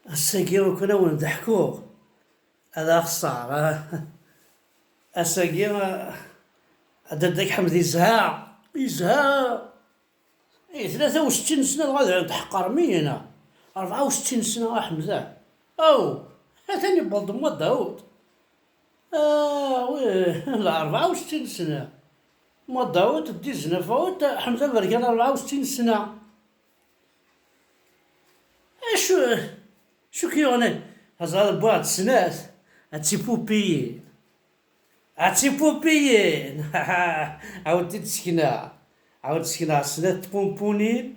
الساقي كنا ونضحكو هذا خسارة. الساقي هذا داك حمد يزهى 63 سنة غادي تحقر مينا 64 سنة حمزة أو ثاني بلد داود ويه لا 64 سنة داود دي زنا فوت حمزة بركان 64 سنة شو كيوني هزار بعض سنات هاتسي بوبيين عاود تسكنا سنات بونبونين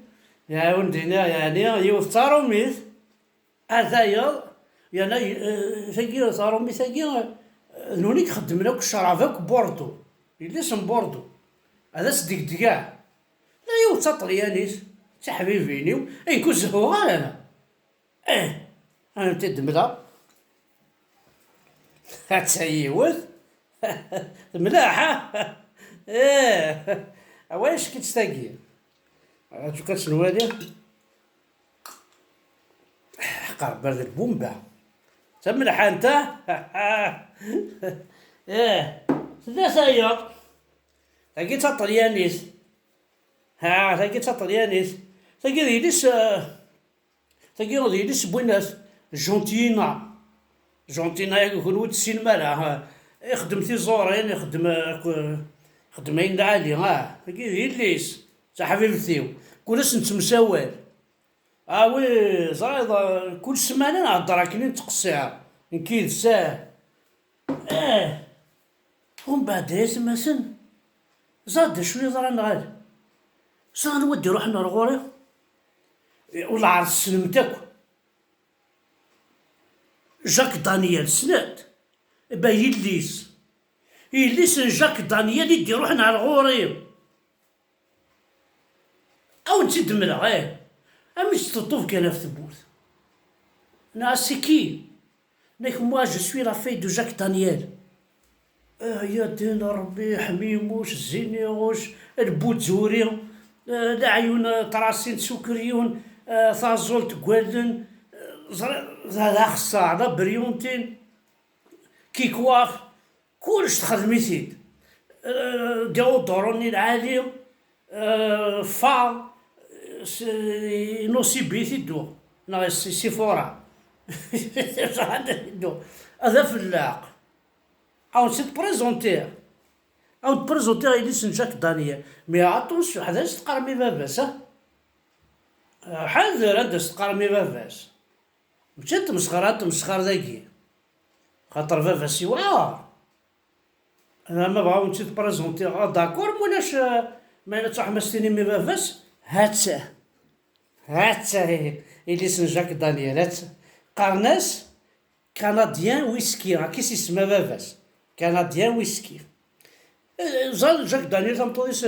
يعاون دينا يعني يوثارو ميت هذايا يعني ثقيل صاروا مي ثقيل نونيك خدمنا كشرافك بوردو اللي اسم بوردو هذا صديق دقاع لا يوثا طليانيس تا حبيبيني اي كون زهو انا انا تدملا هاتسيوث ملاحة واش كتستاقي شو كتشنو هادي قرب برد البومبا تملح انت ثلاثة ايام لقيتها طليانيس لقيتها طليانيس لقيت ليس بويناس جونتينا يكون ود السينما لا يخدم في زورين يخدم عند عالي لقيت ليس تا حبيبتيو كلش نتمساوال وي زايد كل سمانة نهضر كي نتقصيها نكيد ساه ومن بعد مثلا زاد شنو يضرا نغال زاد نودي روحنا لغوري ولا عرس سلمتك جاك دانيال سنات باين يليس جاك دانيال يدي روحنا على الغوري او نزيد ملا أمش تطوف كان في ثبوت ناسيكي نيك موا جو سوي لا في دو جاك دانيال يا دين ربي حميموش زينيوش البوت زوري العيون طراسين سكريون ثازول تقولن هذا خصا بريونتين كيكواف كلش تخدميتي ديو دوروني العالي فا نوسي بيتي دو سيفورا هذا فلاق او نسيت بريزونتير اللي جاك دانيال مي عطوش حداش تقرمي باباس حاضر هذا تقرمي باباس مشات تمسخر ذاكي خاطر باباس يوعر انا ما بغاو نسيت بريزونتير داكور مولاش ما تحمستيني مي باباس هاتسا اللي اسم جاك دانيال هاتسا قرناس كنديان ويسكي كي سيسما باباس كنديان ويسكي زاد جاك دانيال تمطويس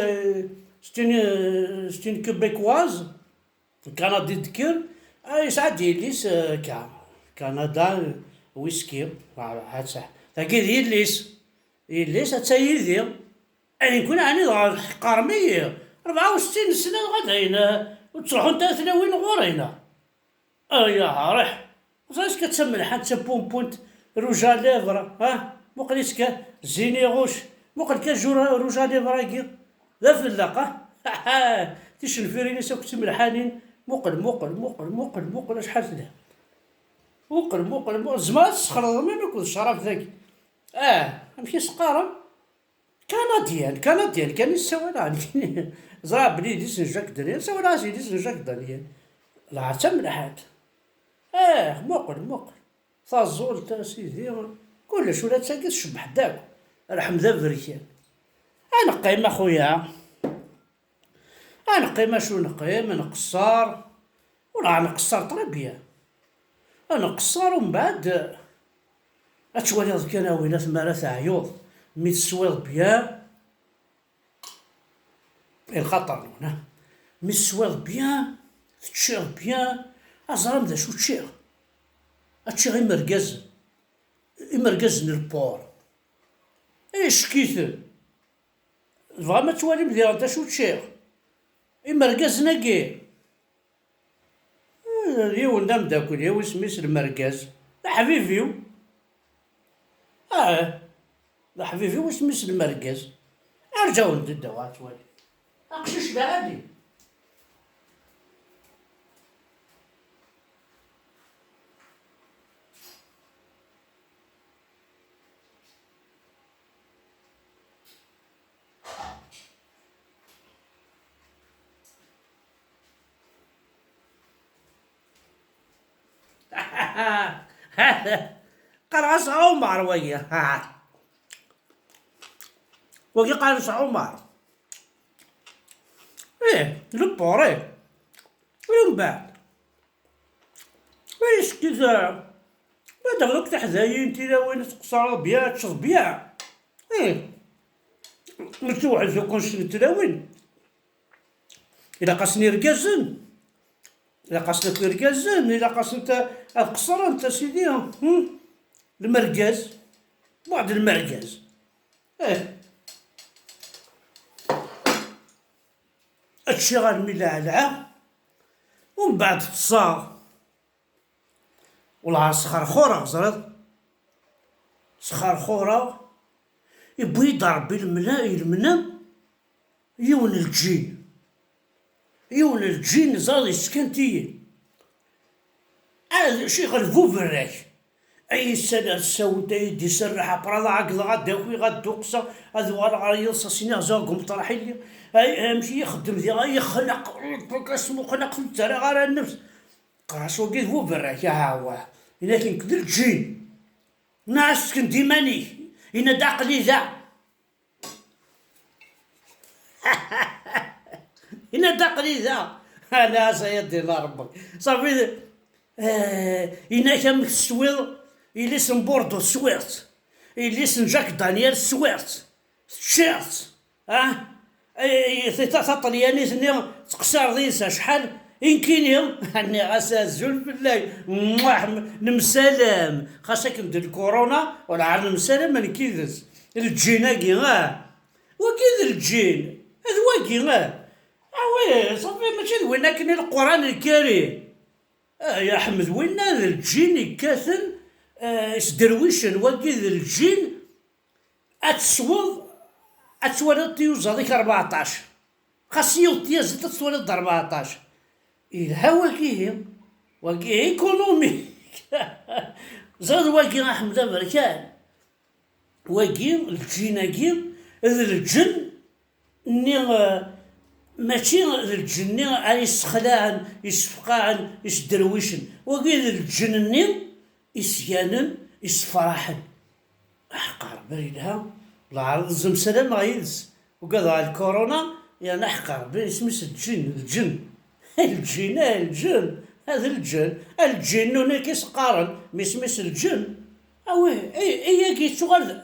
ستين كوبيكواز كندي دكر يسعد يليس كندا ويسكي هاتسا تاكي يليس هاتسا يدي يكون عني قرمي 64 سنة غادينا وتروحو نتا ثلاوين غورينا يا ريح واش كتسمى حتى بونبونت روجا ليفرا مقليسك زينيغوش مقلك روجا ليفرا كي لا فلاقة تيشنفيريني ساكت ملحانين مقل شحال تدا مقل زمان تسخر ما ناكل الشراب ذاك نمشي سقارة كنديان كان يسوال عندي زرع بلي ديس جاك دانيال سوال عاسي ديس جاك دانيال لا عرفت ملحات مقل فازول تا سيدي كلش ولا تساقي تشبح داك الحمد بركان انا قيمة خويا انا قيمة شو نقيم انا قصار ولا انا قصار طربية انا قصار ومن بعد اتشوالي ذيك انا وين ثمارة عيوض مي تسويض بيان الخطر هنا مي تسويض بيان تشير بيان ازرام ذا شو تشير اتشير يمرقز البور ايش كيث فما توالي مدير انت شو تشير يمرقز ناقي يون دا مداكل وسميس المركز حبيبيو. حبيبي وسميس المركز. ارجعو نددو توالي اقشش بعادي. قرص عمر ويا وكي قرص عمر لبوري ومن بعد ويش كذا ما دغلك تحذاين تيلا وين تقصر بيا تشرب بيا متوعد في كونش نتلاوين إلا قاسني ركازن إلا قاسنك ركازن إلا قاسنت القصر أنت سيدي المركز بعد المركز هادشي غنميل على ومن بعد تصاغ والله سخرخورة زرد سخرخورة يبغي يضرب المنا يون الجين زاد يسكنتي هذا شي غلبو براك اي سنة السوداء يدي سرح برادا عقد غداوي غدوقصا هذو غيلصا سينا زاقهم طرحي اي مشي يخدم ذي يخنق اسمو خنق ترى غير النفس قراسو كيف براك يا هوا الا كان كدر الجين ناس كن ديماني إنا داقلي ذا إنا داقلي ذا أنا سيدي الله ربك صافي إنا كان السويض إلي اسم بوردو سويرت إلي اسم جاك دانيال سويرت تشيرت ثلاثة طلياني ثني تقصر ذيسا شحال يمكن اني غاسا زول بالله نمسالم خاصك ندير الكورونا ولا عاد نمسالم ما نكيدز الجيناكي وكيد الجين هذا واكي وي صافي ماشي وين كاين القران الكريم يا حمد وين هذا الجين كاثن سدرويشن وكيد الجين اتسوالد تيوز هذيك 14 خاص يوتيز تتسوالد 14 الهوا واكي ايكونومي زاد واكي احمد بركان واكي الجيناكي هذا الجن ني ماشي الجن ني يسخلان يسفقان يسدرويشن واكي الجن ني يسيانن يسفرحن احقر بريدها الله عرض الزمسلام غيلس وقال الكورونا يا نحقر باسمس الجن الجن هذا الجن هنا كيسقارن ميسمس الجن اوي اي كيشغل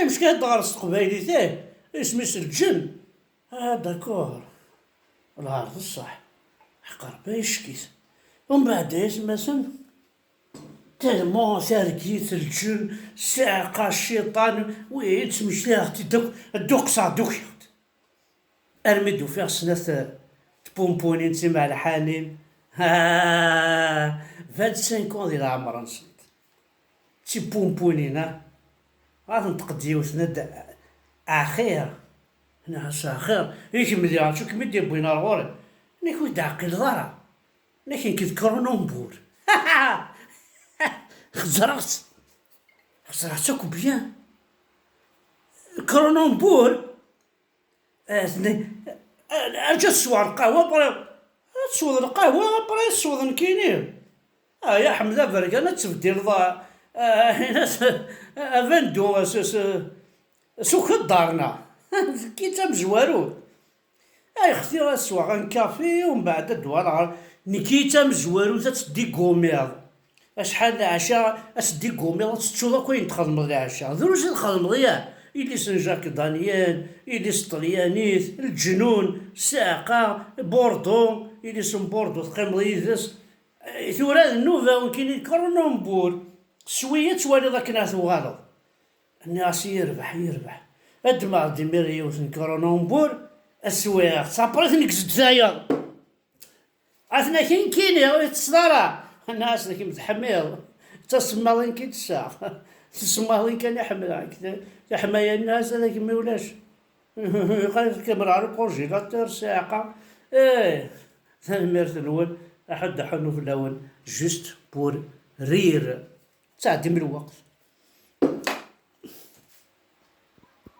مش كيهضر قبايلي تاعي اسمس الجن داكور العرض الصح حقر بايشكيت ومن بعد مثلا تالمون ثاركيت الجن ساقا الشيطان وي تمشي لها اختي دوك ارميدو فيها سنة بونبوني نتي مع الحنين 25 ديال العمر نصيد تي بونبونينا غادي نتقديو سند اخير ناس اخير يكمل يا شو كمل ديال بوينا الغوري نيكو داقي الضرا لكن كيذكروا نومبور خزرت شكو بيان كرونومبور ارجع السوار القهوه برا تسوض القهوه برا تسوض نكينير يا حمد برك انا تبدل ضا افندو سوق دارنا كي تم زوارو اختي راه سوا كافي ومن بعد الدوار نكي تم زوارو تدي كوميض شحال العشاء اسدي كوميض تشوف كاين تخدم العشاء دروج نخدم ضياع إلي سن جاك دانيال إلي سطليانيت الجنون ساقا بوردو إلي سن بوردو تقيم ضيدس ثورا النوفا وكاين كرونومبور شويه توالي ذاك ناس وغلط الناس يربح هاد ما غادي ميريوس كرونومبور السوايع صابريت نكزد زايا عثنا كيني تصدارا الناس اللي متحمل تسمالين كي تسا تسمالين كان يحمل يحمايا الناس هذاك ما ولاش قال كبر على الكونجيلاتور ساعة الميرت الأول أحد حنو في الأول جوست بور رير تعدي من الوقت.